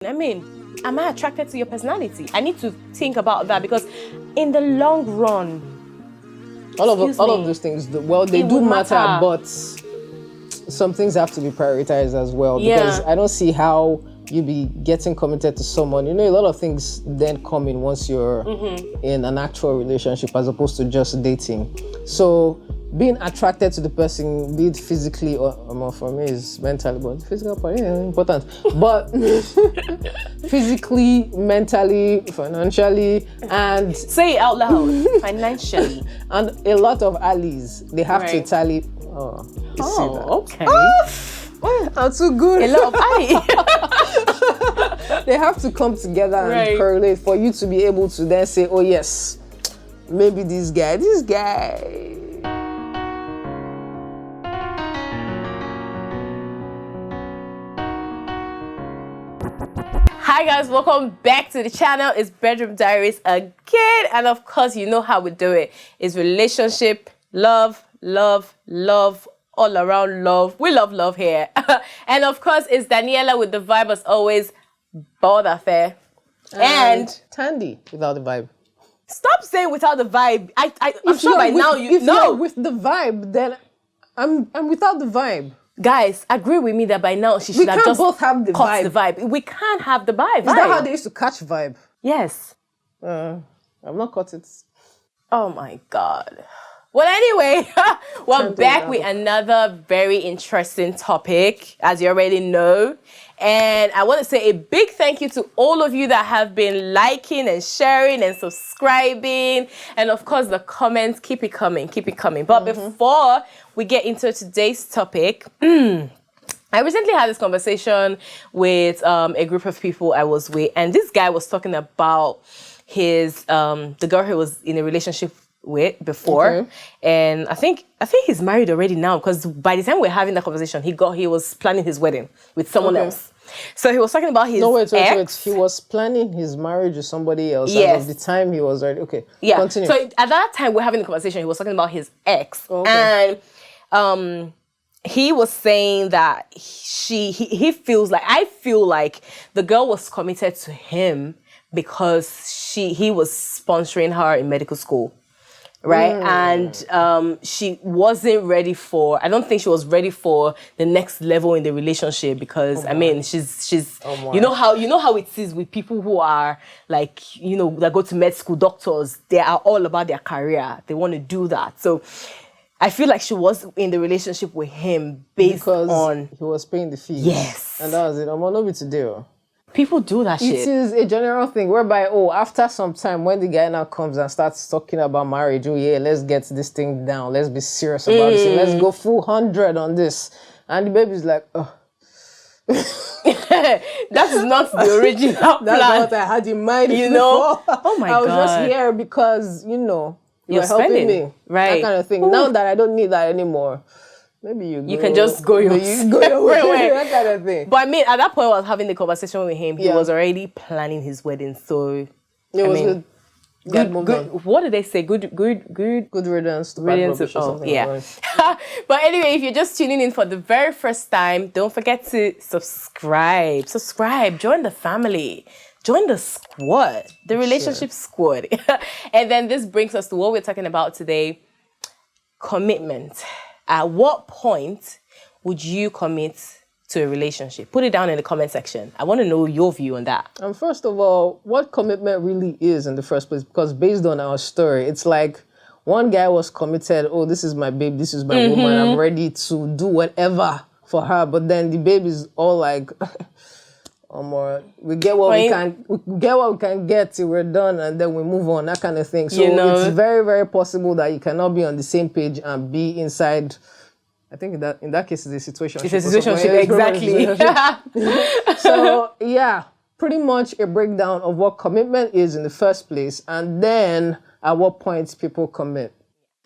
I mean, am I attracted to your personality? I need to think about that because in the long run, all of those things, they do matter, but some things have to be prioritized as well. Because I don't see how you be getting committed to someone. You know, a lot of things then come in once you're in an actual relationship as opposed to just dating. So being attracted to the person, be it physically or for me is mentally, but physical part important. But physically, mentally, financially, and say it out loud. Financially, and a lot of allies, they have to tally. Okay. I'm too good. A lot of allies. They have to come together and correlate for you to be able to then say, oh yes, maybe this guy. Hi guys, welcome back to the channel. It's Bedroom Diaries again, and of course you know how we do it. It's relationship, love, all around love. We love love here. And of course it's Daniela with the vibe as always, Bold Affair. And Tandy without the vibe. Stop saying without the vibe. I'm sure by now you know. If you're with the vibe, then I'm without the vibe. Guys, agree with me that by now she should have just both have the caught the vibe. We can't have the vibe. Is that how they used to catch vibe? Yes. I've not caught it. Oh my God. Well, anyway, we're back with another very interesting topic, as you already know. And I want to say a big thank you to all of you that have been liking and sharing and subscribing. And of course, the comments, keep it coming. But before we get into today's topic, I recently had this conversation with a group of people I was with. And this guy was talking about his the girl he was in a relationship with before, and I think he's married already now, because by the time we're having that conversation, he was planning his wedding with someone else. So he was talking about his ex. He was planning his marriage with somebody else. Yes. As of the time he was already continue. So at that time we're having the conversation, he was talking about his ex, and he was saying that he feels like, I feel like the girl was committed to him because he was sponsoring her in medical school. Right. And she wasn't ready I don't think she was ready for the next level in the relationship, because I mean she's you know how it is with people who are like, that go to med school, doctors, they are all about their career. They want to do that. So I feel like she was in the relationship with him because he was paying the fee. Yes. And that was it. I'm not know to do. People do that shit. It is a general thing whereby, after some time, when the guy now comes and starts talking about marriage, let's get this thing down. Let's be serious about this. Let's go full 100 on this. And the baby's like, That's not the original plan. That's what I had in mind before. Oh my God. I was just here because, you're helping me. Right. That kind of thing. Ooh. Now that I don't need that anymore, maybe you can just go your way. That kind of thing. But I mean, at that point, I was having the conversation with him. He was already planning his wedding, so it was good. Good. What did they say? Good riddance to bad rubbish or something. Yeah. But anyway, if you're just tuning in for the very first time, don't forget to subscribe. Join the family. Join the squad, the relationship squad. And then this brings us to what we're talking about today: commitment. At what point would you commit to a relationship? Put it down in the comment section. I want to know your view on that. And first of all, what commitment really is in the first place? Because based on our story, it's like one guy was committed. Oh, this is my babe. This is my woman. I'm ready to do whatever for her. But then the babe is all like, we get what we can get till we're done, and then we move on, that kind of thing. So it's very, very possible that you cannot be on the same page and be inside. I think in that case, it's a situation. It's a situationship, exactly. So pretty much a breakdown of what commitment is in the first place, and then at what point people commit.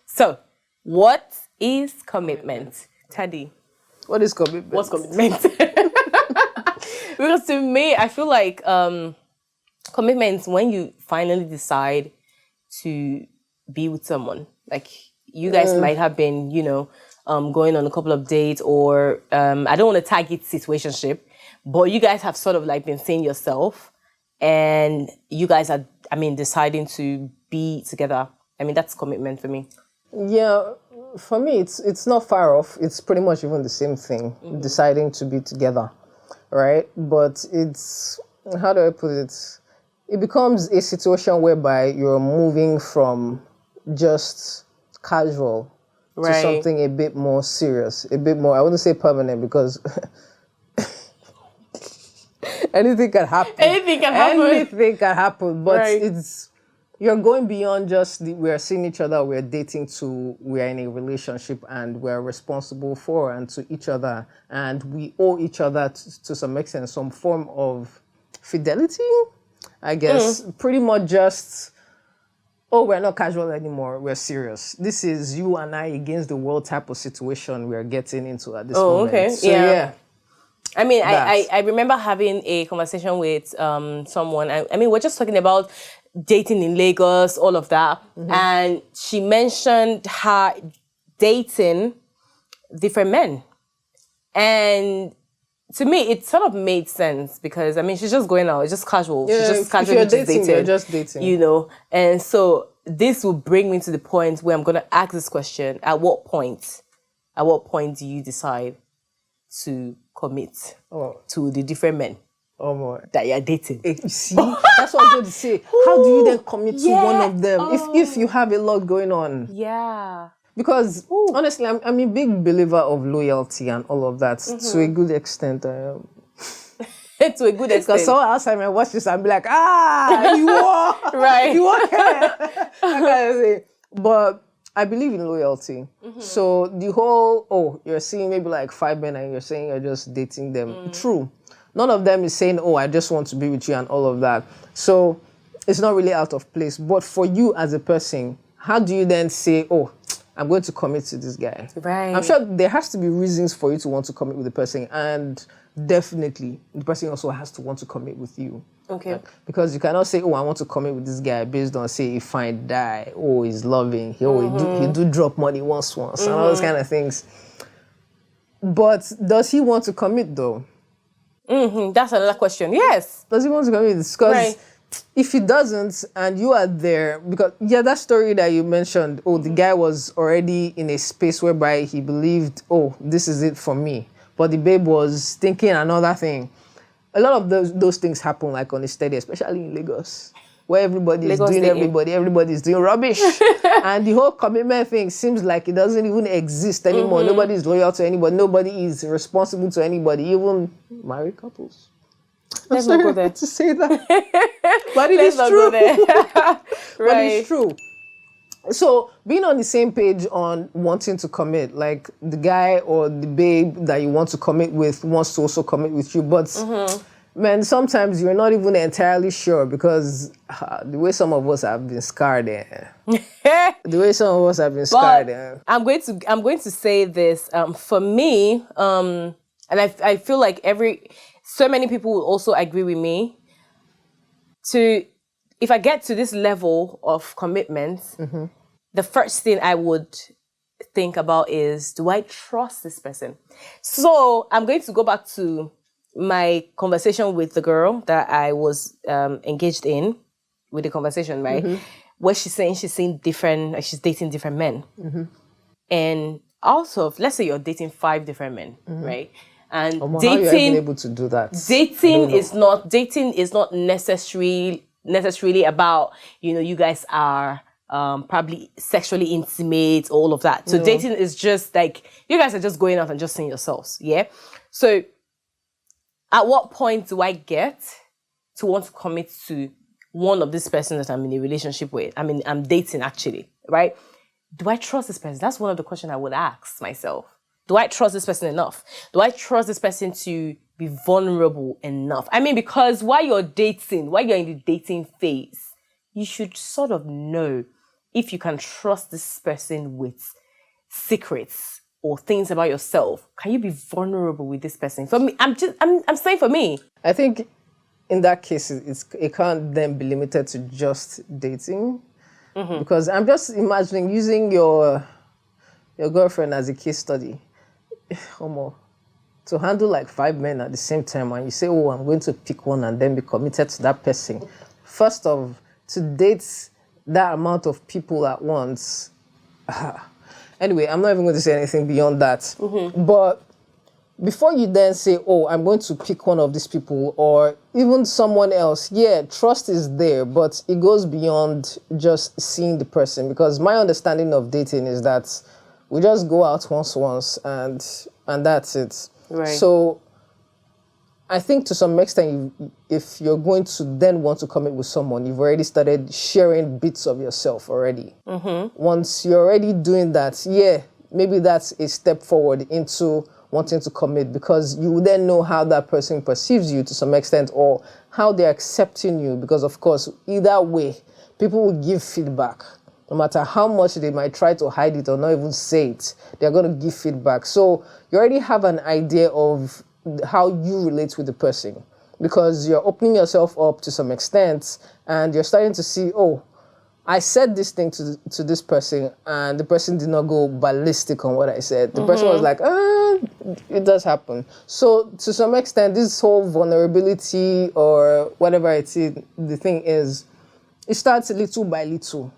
So, what is commitment, Taddy? What is commitment? What's commitment? Because to me, I feel like commitment is when you finally decide to be with someone. Like, you guys might have been, going on a couple of dates, or I don't want to tag it situationship, but you guys have sort of like been seeing yourself, and you guys are, deciding to be together. That's commitment for me. Yeah, for me, it's not far off. It's pretty much even the same thing, deciding to be together, right? But it's, how do I put it? It becomes a situation whereby you're moving from just casual to something a bit more serious, a bit more, I wouldn't say permanent, because anything can happen. Anything can happen. But it's, you're going beyond just we're seeing each other, we're dating, to we're in a relationship and we're responsible for and to each other, and we owe each other to some extent some form of fidelity, I guess. Pretty much just, we're not casual anymore, we're serious. This is you and I against the world type of situation we're getting into at this moment. Okay. So yeah. I remember having a conversation with someone. We're just talking about dating in Lagos, all of that. And she mentioned her dating different men. And to me, it sort of made sense because, she's just going out. It's just casual. Yeah, she's just casually if you're dating, you're just dating. You know? And so this will bring me to the point where I'm going to ask this question. At what point do you decide to commit to the different men that you're dating? You see, that's what I'm going to say. How do you then commit to one of them if you have a lot going on? Yeah. Because honestly, I'm a big believer of loyalty and all of that to a good extent. I am. To a good extent. Because someone outside might watch this and be like, you are right. You are that kind of thing. But I believe in loyalty. So the whole, you're seeing maybe like 5 men and you're saying you're just dating them. True. None of them is saying, I just want to be with you and all of that. So it's not really out of place. But for you as a person, how do you then say, I'm going to commit to this guy? Right. I'm sure there has to be reasons for you to want to commit with the person. And definitely, the person also has to want to commit with you. Okay. Because you cannot say, I want to commit with this guy based on, say, he fine die, he's loving, he do drop money once, and all those kind of things. But does he want to commit, though? That's another question. Yes. Does he want to commit? Because if he doesn't, and you are there, because, that story that you mentioned, the guy was already in a space whereby he believed, this is it for me. But the babe was thinking another thing. A lot of those things happen like on a steady, especially in Lagos, where everybody's doing rubbish. And the whole commitment thing seems like it doesn't even exist anymore. Nobody's loyal to anybody. Nobody is responsible to anybody, even married couples. Let's not go there. To say that. But it is true. But it's true. So being on the same page on wanting to commit, like the guy or the babe that you want to commit with wants to also commit with you, but man, sometimes you're not even entirely sure because the way some of us have been scarred I'm going to say this for me, and I feel like so many people will also agree with me. If I get to this level of commitment, the first thing I would think about is, do I trust this person? So I'm going to go back to my conversation with the girl that I was engaged in with the conversation, right? Where she's saying she's dating different men. And also, let's say you're dating 5 different men, right? And dating, how are you even able to do that? Dating is not necessarily about, you guys are probably sexually intimate, all of that. So dating is just like, you guys are just going out and just seeing yourselves, yeah? So at what point do I get to want to commit to one of these persons that I'm in a relationship with? I'm dating actually, right? Do I trust this person? That's one of the questions I would ask myself. Do I trust this person enough? Do I trust this person to be vulnerable enough? Because while you're in the dating phase, you should sort of know if you can trust this person with secrets or things about yourself. Can you be vulnerable with this person? For me, I'm saying for me. I think in that case, it can't then be limited to just dating. Because I'm just imagining using your girlfriend as a case study. to handle like 5 men at the same time, and you say, oh, I'm going to pick one and then be committed to that person. First of, to date that amount of people at once. Anyway, I'm not even going to say anything beyond that. But before you then say, oh, I'm going to pick one of these people or even someone else, yeah, trust is there, but it goes beyond just seeing the person. Because my understanding of dating is that we just go out once and that's it. Right. So I think to some extent, if you're going to then want to commit with someone, you've already started sharing bits of yourself already. Once you're already doing that, yeah, maybe that's a step forward into wanting to commit, because you then know how that person perceives you to some extent or how they're accepting you. Because of course, either way, people will give feedback. No matter how much they might try to hide it or not even say it, they're going to give feedback. So you already have an idea of how you relate with the person, because you're opening yourself up to some extent and you're starting to see, oh, I said this thing to this person and the person did not go ballistic on what I said. The person was like, it does happen. So to some extent, this whole vulnerability or whatever it is, the thing is, it starts little by little.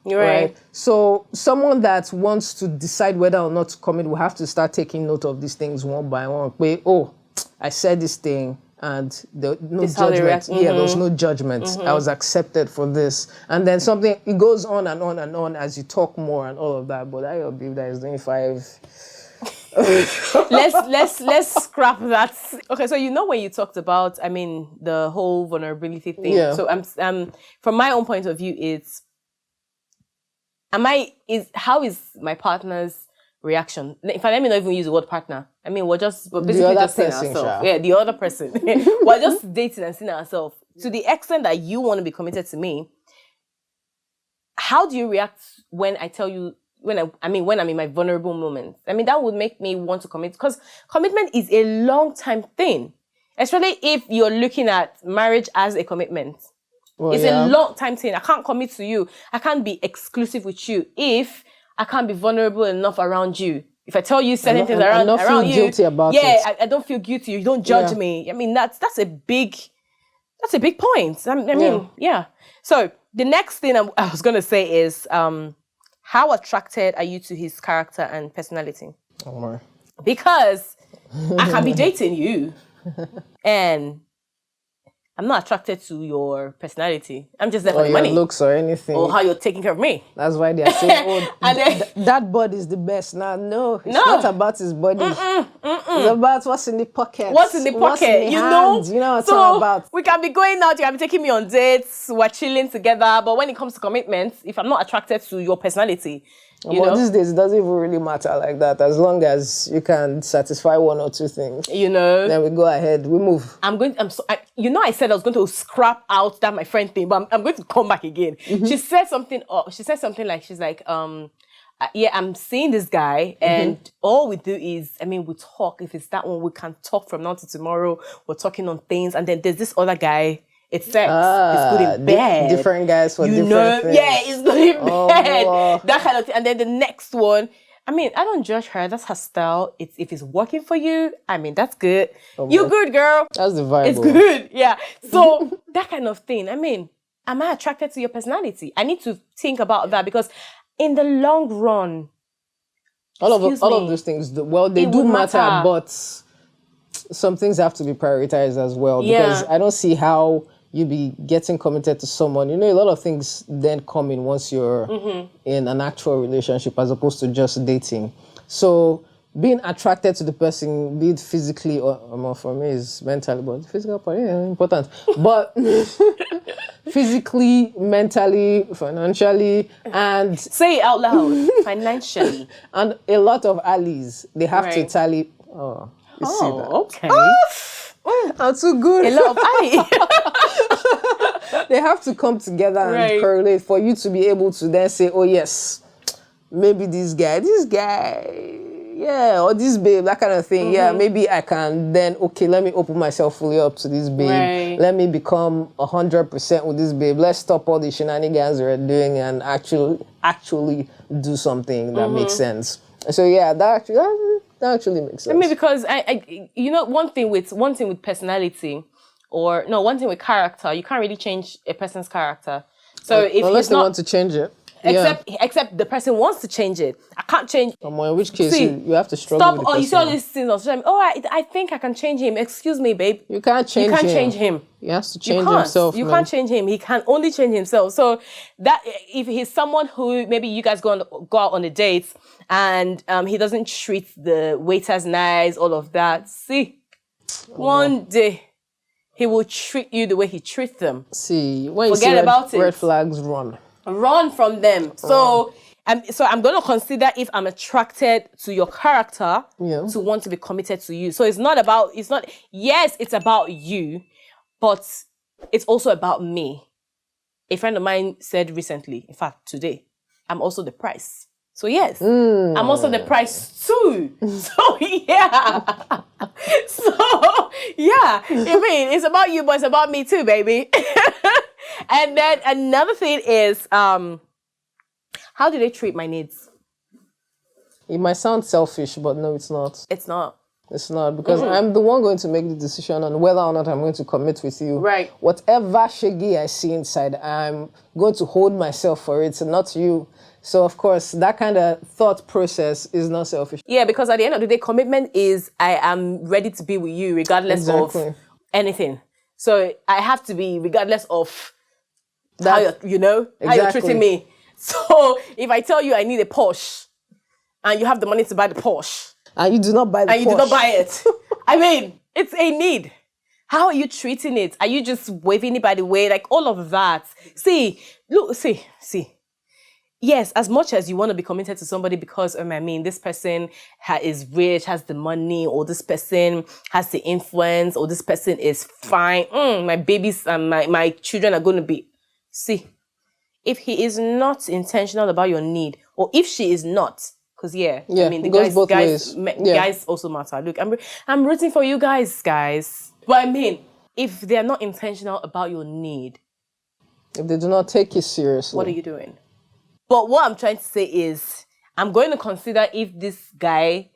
Right. So someone that wants to decide whether or not to commit will have to start taking note of these things one by one. Wait, oh, I said this thing and there no judgment. Yeah, there was no judgment. I was accepted for this. And then something, it goes on and on and on as you talk more and all of that. But I believe that is doing 5. let's scrap that. Okay, so when you talked about, the whole vulnerability thing. Yeah. So I'm from my own point of view, it's how is my partner's reaction? If I let me not even use the word partner, we're basically just seeing ourselves. Yeah, the other person. We're just dating and seeing ourselves. To the extent that you want to be committed to me, how do you react when I tell you when I'm in my vulnerable moments? That would make me want to commit, because commitment is a long time thing, especially if you're looking at marriage as a commitment. Well, it's a long time thing. I can't commit to you. I can't be exclusive with you if I can't be vulnerable enough around you. If I tell you certain things around you, guilty about it. I don't feel guilty. You don't judge me. That's a big point. So the next thing I was gonna say is, how attracted are you to his character and personality? Oh my. Because I can be dating you, and I'm not attracted to your personality. I'm just there for the money. Or your looks or anything. Or how you're taking care of me. That's why they are saying, that body is the best. No, it's not about his body. It's about what's in the pocket. What's in the pocket, hands. You know what it's all about. We can be going out, you can be taking me on dates, we're chilling together, but when it comes to commitment, if I'm not attracted to your personality, these days, it doesn't even really matter like that. As long as you can satisfy one or two things, then we go ahead. We move. I said I was going to scrap out that my friend thing, but I'm going to come back again. She said something. She said something like, she's like, I'm seeing this guy, and all we do is, we talk. If it's that one, we can talk from now to tomorrow. We're talking on things, and then there's this other guy. It's sex. It's good in bed. Different guys for different things. Yeah, it's good in bed. Wow. That kind of thing. And then the next one, I don't judge her. That's her style. If it's working for you, that's good. You're good, girl. That's the vibe. It's good. Yeah. So that kind of thing. Am I attracted to your personality? I need to think about that, because in the long run, all of those things, they do matter, but some things have to be prioritized as well. Because I don't see how you be getting committed to someone. A lot of things then come in once you're in an actual relationship as opposed to just dating. So being attracted to the person, be it physically or for me is mentally, but physical part, important. But physically, mentally, financially, and say it out loud. Financially. And a lot of allies, they have to tally. Oh, you see that? Okay. I'm too good. A lot of allies. They have to come together and correlate for you to be able to then say, oh yes, maybe this guy, or this babe, that kind of thing. Yeah, maybe I can then, let me open myself fully up to this babe. Right. Let me become 100% with this babe. Let's stop all the shenanigans we're doing and actually do something that makes sense. So yeah, That actually makes sense. I mean, because one thing with personality, or no, one thing with character, you can't really change a person's character. So if unless he's they not, want to change it. except the person wants to change it, I can't change. In which case, See, you have to struggle stop. with the Oh, you see all person. these things on social media. Oh, I think I can change him. Excuse me, babe. You can't change him. You can't change him. He has to You change can't. himself, You man. can't change him. He can only change himself. So that if he's someone who maybe you guys go out on a date and he doesn't treat the waiters nice, all of that. See, one day he will treat you the way he treats them. See, when you Forget see about it. red flags, run. Run from them. So I'm going to consider if I'm attracted to your character to want to be committed to you. So it's about you, but it's also about me. A friend of mine said recently, in fact, today, I'm also the price. So yes, I'm also the price too. So yeah. I mean, it's about you, but it's about me too, baby. And then another thing is, how do they treat my needs? It might sound selfish, but no, it's not. It's not. It's not, because I'm the one going to make the decision on whether or not I'm going to commit with you. Right. Whatever shaggy I see inside, I'm going to hold myself for it, and not you. So, of course, that kind of thought process is not selfish. Yeah, because at the end of the day, commitment is I am ready to be with you regardless of anything. So I have to be regardless of how you're treating me. So if I tell you I need a Porsche and you have the money to buy the Porsche and you do not buy the Porsche. And you do not buy it. I mean, it's a need. How are you treating it? Are you just waving it by the way? Like all of that. See. Yes, as much as you want to be committed to somebody because, this person is rich, has the money, or this person has the influence, or this person is fine. My babies and my children are going to be... See, if he is not intentional about your need, or if she is not, because guys also matter. Look, I'm rooting for you guys. But if they're not intentional about your need, if they do not take it seriously, what are you doing? But what I'm trying to say is, I'm going to consider if this guy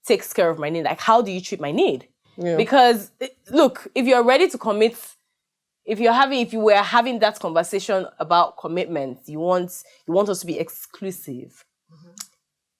takes care of my need. Like, how do you treat my need? Yeah. Because, look, if you're ready to commit, if you were having that conversation about commitment, you want us to be exclusive. Mm-hmm.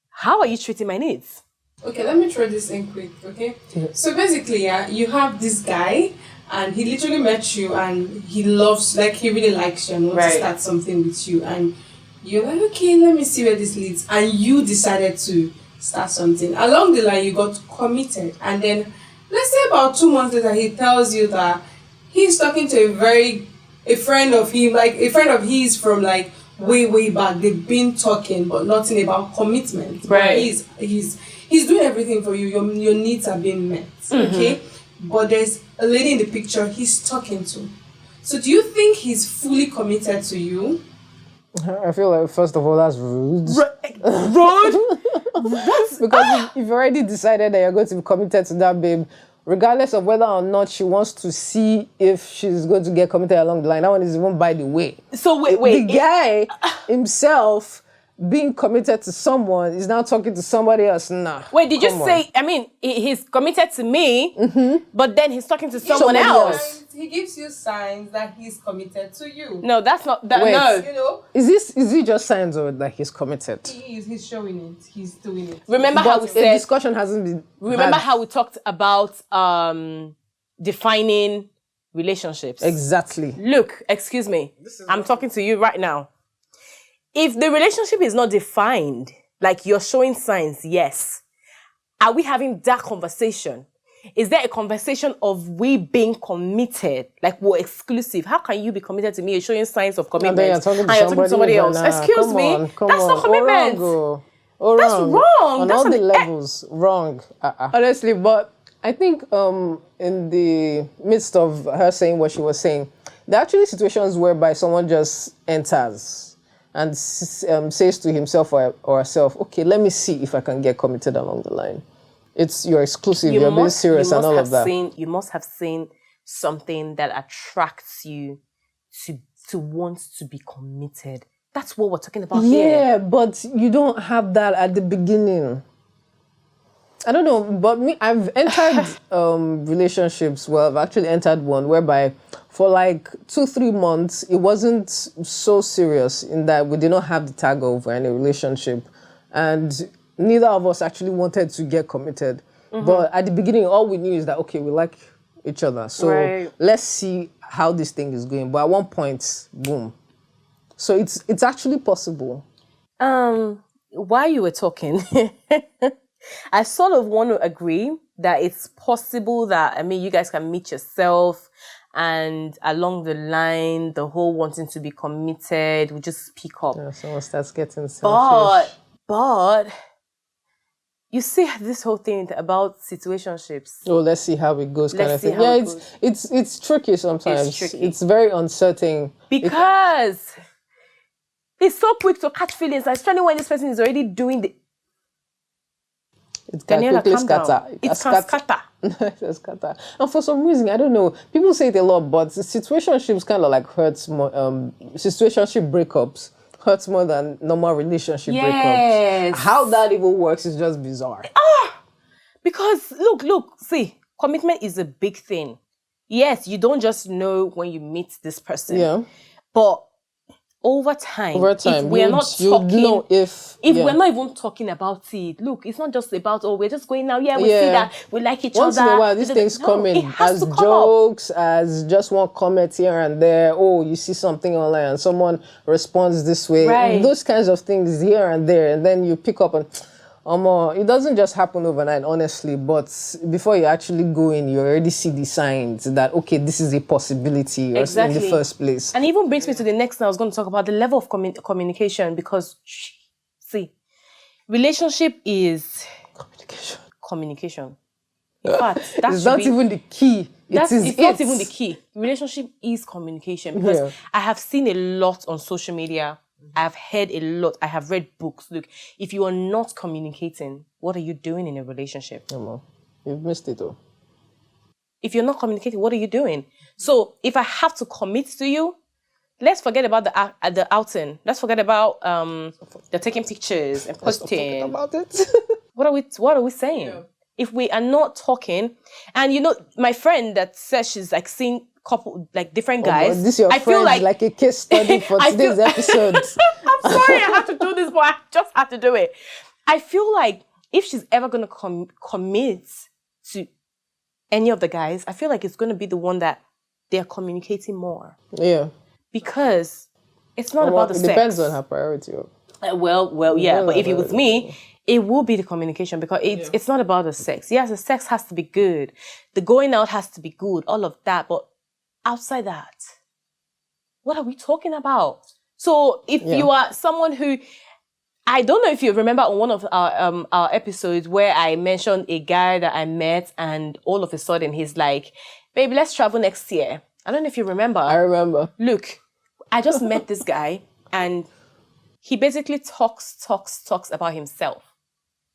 How are you treating my needs? Okay, let me try this in quick, okay? So basically, you have this guy, and he literally met you, and he really likes you and wants to start something with you, and you're like, okay, let me see where this leads. And you decided to start something. Along the line, you got committed. And then, let's say about 2 months later, he tells you that he's talking to a friend of him, like a friend of his from like way back. They've been talking, but nothing about commitment. Right. He's doing everything for you. Your needs are being met. Mm-hmm. Okay? But there's a lady in the picture he's talking to. So do you think he's fully committed to you? I feel like, first of all, that's rude. Rude? Because you've already decided that you're going to be committed to that babe, regardless of whether or not she wants to see if she's going to get committed along the line. That one is even by the way. So wait. The guy himself being committed to someone is now talking to somebody else. Nah. Wait, did you say, he's committed to me, but then he's talking to someone else? He gives you signs that he's committed to you. No, that's not that. Wait, no. Is it just signs or that he's committed? He is. He's showing it. He's doing it. Remember how we said the discussion hasn't been. Remember how we talked about defining relationships? Exactly. Look, excuse me. I'm talking to you right now. If the relationship is not defined, like you're showing signs, yes. Are we having that conversation? Is there a conversation of we being committed, like we're exclusive? How can you be committed to me? You're showing signs of commitment, and you're talking to somebody else. Excuse me, that's not commitment. That's wrong. On all the levels, wrong. Honestly, but I think in the midst of her saying what she was saying, there are actually situations whereby someone just enters and says to himself or herself, okay, let me see if I can get committed along the line. You're exclusive, you're being serious and all of that. You must have seen something that attracts you to want to be committed. That's what we're talking about here. Yeah, but you don't have that at the beginning. I don't know, but me, I've entered relationships. Well, I've actually entered one whereby for like 2-3 months, it wasn't so serious in that we did not have the tag of any relationship. And neither of us actually wanted to get committed. But at the beginning, all we knew is that, okay, we like each other. So let's see how this thing is going. But at one point, boom. So it's actually possible. While you were talking, I sort of want to agree that it's possible that, I mean, you guys can meet yourself and along the line, the whole wanting to be committed will just pick up. Yeah, someone starts getting selfish. But you see this whole thing about situationships. Oh, let's see how it goes kind of thing. Yeah, it's tricky sometimes. It's tricky. It's very uncertain. Because it's so quick to catch feelings, especially when this person is already doing the... It can Daniela, quickly calm down. scatter. It can scatter. It can scatter. And for some reason, I don't know, people say it a lot, but situationships kind of like hurts more, situationship breakups hurts more than normal relationship breakups. How that even works is just bizarre. Because look, see, commitment is a big thing. Yes, you don't just know when you meet this person. Yeah. But over time, if we're not talking, know if we're not even talking about it, look, it's not just about, we're just going now, we see that we like each Once other. in a while, these things come in as jokes, as just one comment here and there. Oh, you see something online and someone responds this way. Right. Those kinds of things here and there. And then you pick up and... it doesn't just happen overnight, honestly, but before you actually go in, you already see the signs that, okay, this is a possibility in the first place. And it even brings me to the next thing I was going to talk about, the level of communication, because, see, relationship is... Communication. In fact, it's not even the key. It's not even the key. Relationship is communication, because I have seen a lot on social media. I've heard a lot. I have read books. Look, if you are not communicating, what are you doing in a relationship? You've missed it all. If you're not communicating, what are you doing? So if I have to commit to you, let's forget about the outing. Let's forget about the taking pictures and posting. About it. What are we saying? Yeah. If we are not talking, and you know, my friend that says she's like seeing couple, like different guys. This your friend like a case study for today's episode. I'm sorry I have to do this, but I just have to do it. I feel like if she's ever going to commit to any of the guys, I feel like it's going to be the one that they're communicating more. Yeah. Because it's not about the sex. It depends on her priority. Well, yeah. But if it was me, it will be the communication, because it's not about the sex. Yes, the sex has to be good. The going out has to be good, all of that. But outside that, what are we talking about? So if you are someone who, I don't know if you remember on one of our episodes where I mentioned a guy that I met, and all of a sudden he's like, babe, let's travel next year. I don't know if you remember. I remember. Look, I just met this guy, and he basically talks about himself.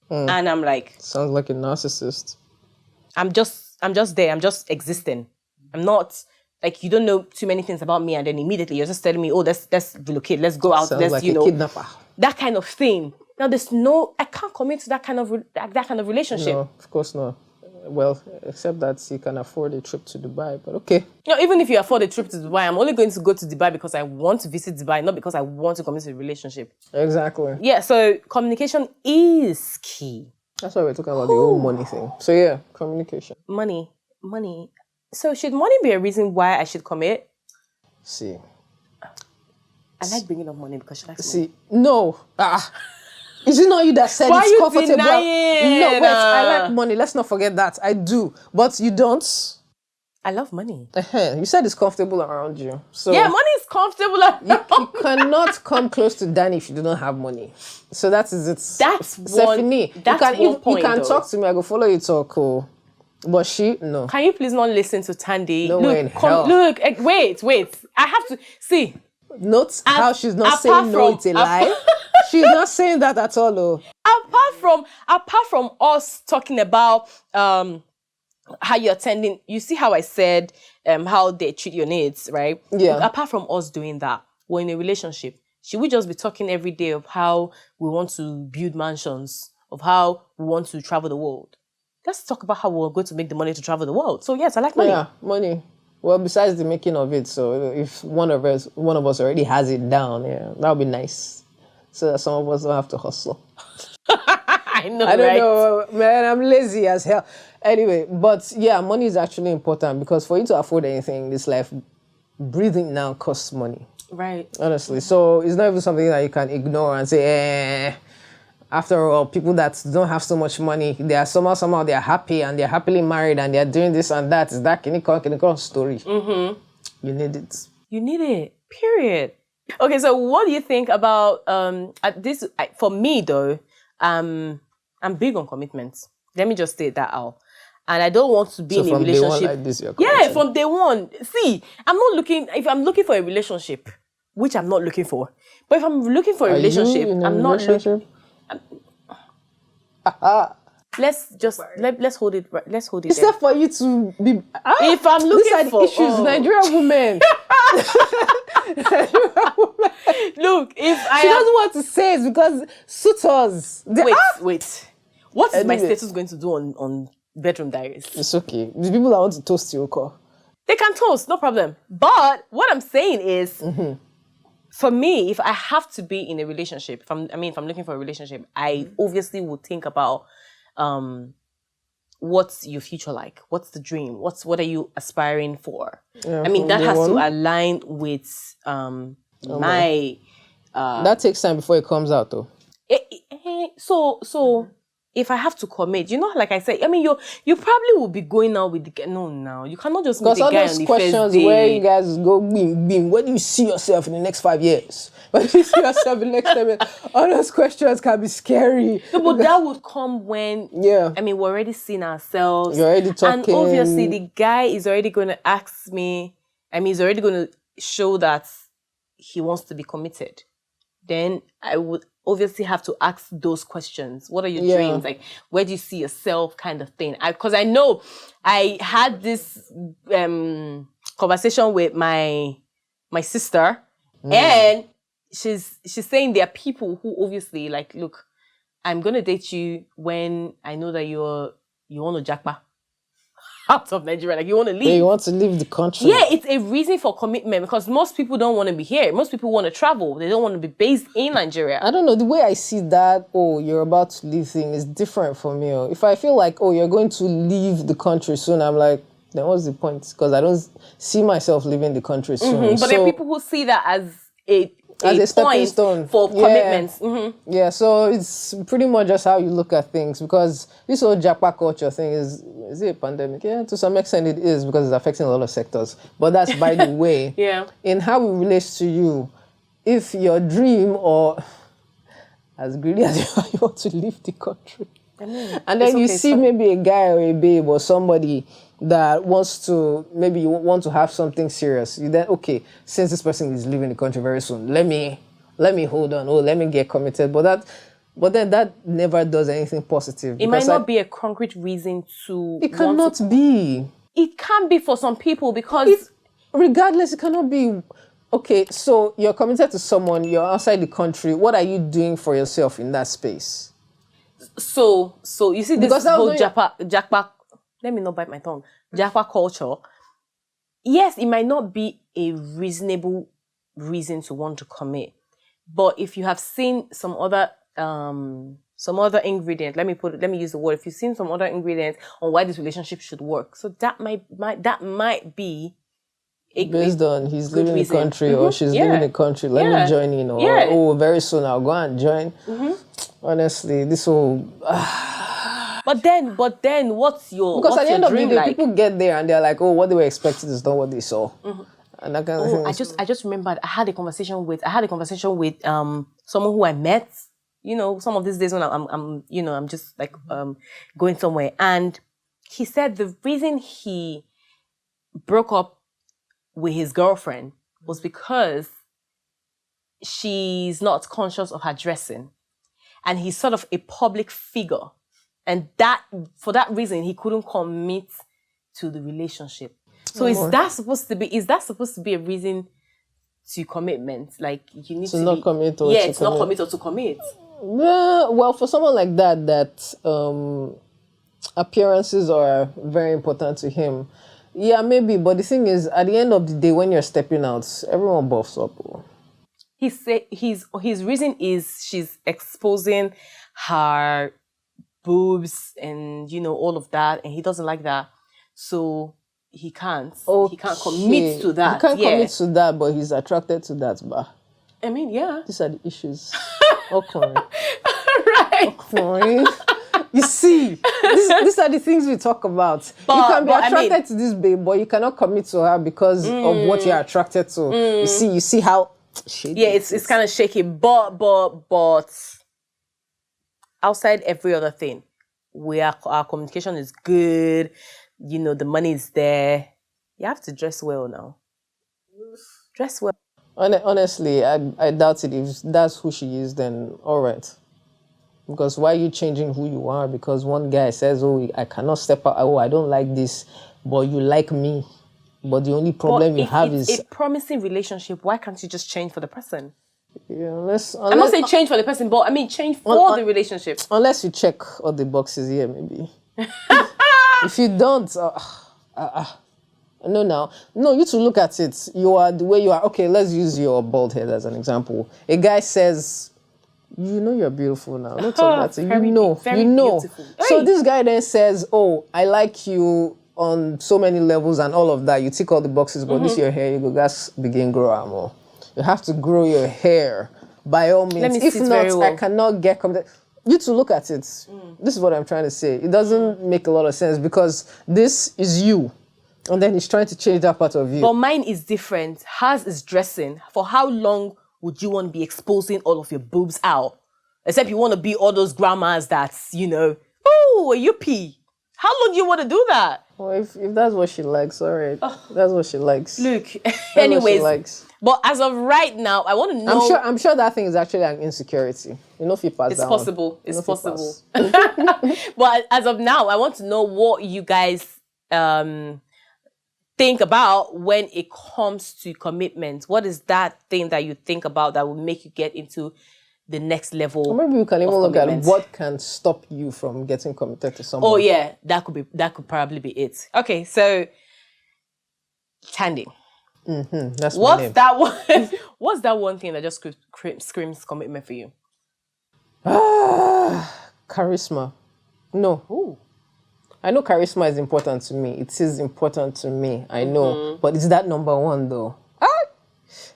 And I'm like... Sounds like a narcissist. I'm just there. I'm just existing. I'm not... Like, you don't know too many things about me, and then immediately you're just telling me, oh, let's relocate, let's go out, Sounds like a kidnapper. That kind of thing. Now, I can't commit to that kind of relationship. No, of course not. Well, except that you can afford a trip to Dubai, but okay. No, even if you afford a trip to Dubai, I'm only going to go to Dubai because I want to visit Dubai, not because I want to commit to a relationship. Exactly. Yeah, so communication is key. That's why we're talking about the whole money thing. So yeah, communication. Money. So should money be a reason why I should commit? See. I like bringing up money because she likes money. No. Is it not you that said why it's comfortable? Denying? No, wait, I like money. Let's not forget that. I do. But you don't. I love money. You said it's comfortable around you. So yeah, money is comfortable around you cannot come close to Danny if you do not have money. So that is it. That's one point. You can talk to me. I go follow you talk. Oh. But she, no. Can you please not listen to Tandy? No way in hell. Look, wait. I have to see. Note how she's not saying no, it's a lie. She's not saying that at all. Oh. Apart from us talking about how you're attending, you see how I said how they treat your needs, right? Yeah. Look, apart from us doing that, we're in a relationship. Should we just be talking every day of how we want to build mansions, of how we want to travel the world? let's talk about how we're going to make the money to travel the world. So yes, I like money. Yeah, money. Well, besides the making of it, so if one of us already has it down, yeah, that would be nice. So that some of us don't have to hustle. I know, I don't right? know, man. I'm lazy as hell. Anyway, but yeah, money is actually important because for you to afford anything in this life, breathing now costs money. Right. Honestly, so it's not even something that you can ignore and say, After all, people that don't have so much money, they are somehow they are happy and they're happily married and they're doing this and that. Is that can you call story? Mm-hmm. You need it. You need it. Period. Okay, so what do you think about this? For me though, I'm big on commitment. Let me just state that out. And I don't want to be in a relationship. Day one like this, from day one. See, I'm not looking. If I'm looking for a relationship, which I'm not looking for, but if I'm looking for a relationship, I'm not looking. Let's hold it. Let's hold it. It's not for you to be. If I'm looking for issues, Nigerian women. Look, if she doesn't want to say it because suitors. Wait. What is my status going to do on Bedroom Diaries? It's okay. The people that want to toast you, call. They can toast, no problem. But what I'm saying is, for me, if I have to be in a relationship, if I'm looking for a relationship, I obviously would think about what's your future like? What's the dream? What are you aspiring for? Yeah, that has to align with my. That takes time before it comes out, though. So if I have to commit, like I said, you probably will be going out with the guy. No, you cannot just meet the guy on the first day. Where you guys go, bing. Where do you see yourself in the next 5 years? Where do you see yourself in the next 10 years? All those questions can be scary. No, but that would come when, we're already seeing ourselves. You're already talking. And obviously, the guy is already going to ask me, he's already going to show that he wants to be committed. Then I would obviously have to ask those questions. What are your dreams? Like, where do you see yourself, kind of thing? Because I know I had this conversation with my sister, and she's saying there are people who obviously like, look, I'm gonna date you when I know that you want to jackpot out of Nigeria, like you want to leave. Yeah, you want to leave the country. Yeah, it's a reason for commitment because most people don't want to be here. Most people want to travel. They don't want to be based in Nigeria. I don't know. The way I see that, you're about to leave thing is different for me. If I feel like, you're going to leave the country soon, I'm like, then what's the point? Because I don't see myself leaving the country soon. But there are people who see that as a stepping stone for commitments. Yeah, so it's pretty much just how you look at things because this whole Japa culture thing is it a pandemic? Yeah, to some extent it is because it's affecting a lot of sectors. But that's by the way. Yeah. In how it relates to you, if your dream or as greedy as you want to leave the country. And then you see maybe a guy or a babe or somebody that wants to, maybe you want to have something serious. You then, okay, since this person is leaving the country very soon, let me hold on, let me get committed. But then that never does anything positive. It might not be a concrete reason to... It cannot be. It can be for some people because... Regardless, it cannot be... Okay, so you're committed to someone, you're outside the country. What are you doing for yourself in that space? So you see this whole Japa, let me not bite my tongue, Japa culture. Yes, it might not be a reasonable reason to want to commit. But if you have seen some other ingredient, let me use the word, if you've seen some other ingredients on why this relationship should work, so that might be based on he's leaving the country or she's leaving the country, let me join in, or very soon I'll go and join. Honestly, this whole... But then, what's your because what's at the end your of the dream day, like? People get there and they're like, what they were expecting is not what they saw, and that kind of thing. I just remembered I had a conversation with someone who I met. Some of these days when I'm just like going somewhere, and he said the reason he broke up with his girlfriend was because she's not conscious of her dressing. And he's sort of a public figure. And for that reason, he couldn't commit to the relationship. So is that supposed to be a reason to commitment? Like you need to not commit or to not commit or to commit. Yeah, well, for someone like that appearances are very important to him. Yeah, maybe. But the thing is, at the end of the day, when you're stepping out, everyone buffs up. Oh. His reason is she's exposing her boobs and all of that, and he doesn't like that, so he can't commit to that. He can't commit to that, but he's attracted to that. But I mean, yeah, these are the issues. Okay. right. Okay. You see, these are the things we talk about. You can be attracted to this babe, but you cannot commit to her because of what you're attracted to. You see how shaky. Yeah, it's kind of shaky, but outside every other thing, our communication is good. The money is there. You have to dress well now. Dress well. Honestly, I doubt it. If that's who she is, then all right. Because why are you changing who you are? Because one guy says, "Oh, I cannot step out. Oh, I don't like this," but you like me. But the only problem you have is a promising relationship. Why can't you just change for the person? Yeah, I'm not saying change for the person, but I mean change for the relationship. Unless you check all the boxes here, maybe. If you don't, no, you to look at it. You are the way you are. Okay, let's use your bald head as an example. A guy says, you're beautiful now. Not talk that. Very beautiful. So this guy then says, oh, I like you on so many levels and all of that. You tick all the boxes, but this your hair, you go guys begin grow more. You have to grow your hair by all means. If not, I cannot get committed. You to look at it. This is what I'm trying to say. It doesn't make a lot of sense because this is you. And then he's trying to change that part of you. But mine is different. Hers is dressing. For how long would you want to be exposing all of your boobs out? Except you want to be all those grandmas that's, oh, a yuppie. How long do you want to do that? Well, if that's what she likes, all right. That's what she likes. Look, anyways. But as of right now, I want to know. I'm sure that thing is actually an insecurity. If you pass It's possible. It's possible. But as of now, I want to know what you guys think about when it comes to commitment. What is that thing that you think about that will make you get into the next level? Or maybe we can even look at what can stop you from getting committed to someone. Oh yeah, that could probably be it. Okay, so Tandy. That's what's that one? What's that one thing that just screams commitment for you? Charisma. No. Ooh. I know charisma is important to me. It is important to me. I know. But is that number one though? I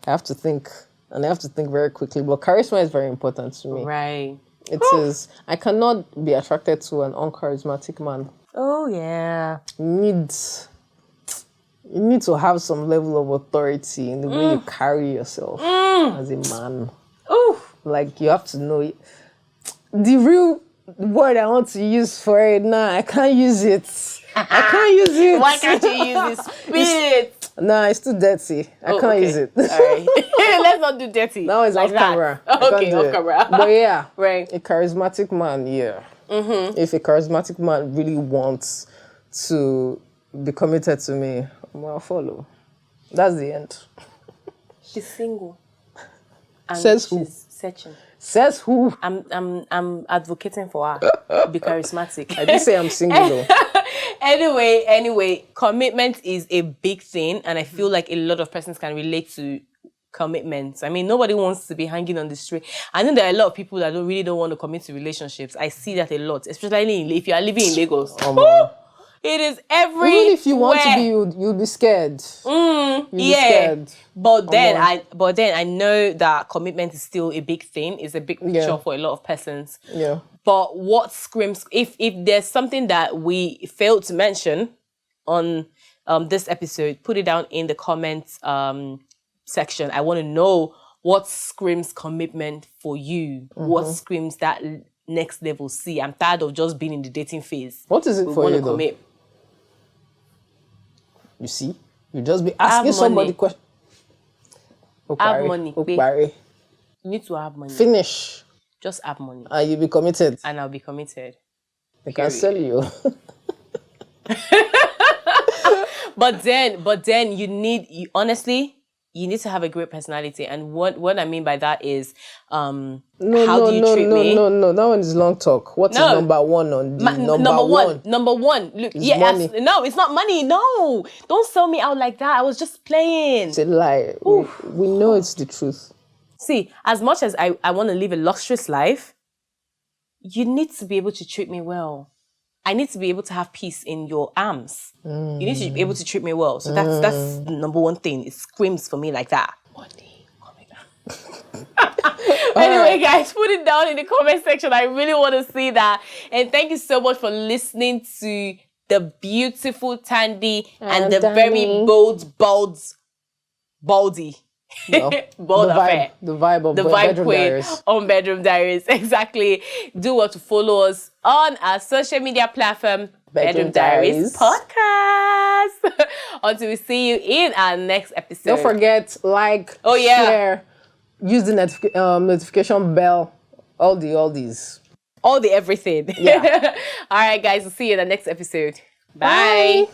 have to think. And I have to think very quickly. But charisma is very important to me. Right. It is. I cannot be attracted to an uncharismatic man. Oh yeah. You need to have some level of authority in the way you carry yourself as a man. Ooh. Like, you have to know it. The real word I want to use for it now, I can't use it. I can't use it. Why can't you use it? Spit. Nah, it's too dirty. I can't use it. All right. Let's not do dirty. That was like off camera. Okay, off camera. But yeah, right. A charismatic man, yeah. If a charismatic man really wants to be committed to me, I'll follow. That's the end. She's single. And Says who? She's searching. Says who? I'm advocating for her. Be charismatic. I didn't say I'm single though. Anyway, commitment is a big thing, and I feel like a lot of persons can relate to commitment. I mean, nobody wants to be hanging on the street. I know there are a lot of people that really don't want to commit to relationships. I see that a lot, especially if you are living in Lagos. It is everywhere. Even if you want to be, you'll be scared. You'll be scared. But then I know that commitment is still a big thing. It's a big picture for a lot of persons. Yeah. But what screams, if there's something that we failed to mention on this episode, put it down in the comments section. I want to know what screams commitment for you. What screams that next level. See, I'm tired of just being in the dating phase. What is it for you though? Commit. You see, you just be asking somebody questions. Have money. You need to have money. Finish. Just have money. And you'll be committed. And I'll be committed. They can sell you. But then honestly, you need to have a great personality. And what I mean by that is, how No, do you treat me? No. That one is long talk. What is No. number one on the Number one. Look, money. no, it's not money. No, don't sell me out like that. I was just playing. It's a lie. We know it's the truth. See, as much as I want to live a luxurious life, you need to be able to treat me well. I need to be able to have peace in your arms. You need to be able to treat me well. So that's the number one thing. It screams for me like that. Money coming out. Anyway, guys, put it down in the comment section. I really want to see that. And thank you so much for listening to the beautiful Tandy and the very baldy. No, Bold affair. the vibe of The vibe Bedroom queen Diaries. on Bedroom Diaries. Exactly. Do what to follow us on our social media platform, Bedroom Diaries Podcast. Until we see you in our next episode. Don't forget, share, use the notification bell, all these. All the everything. Yeah. All right, guys. We'll see you in the next episode. Bye.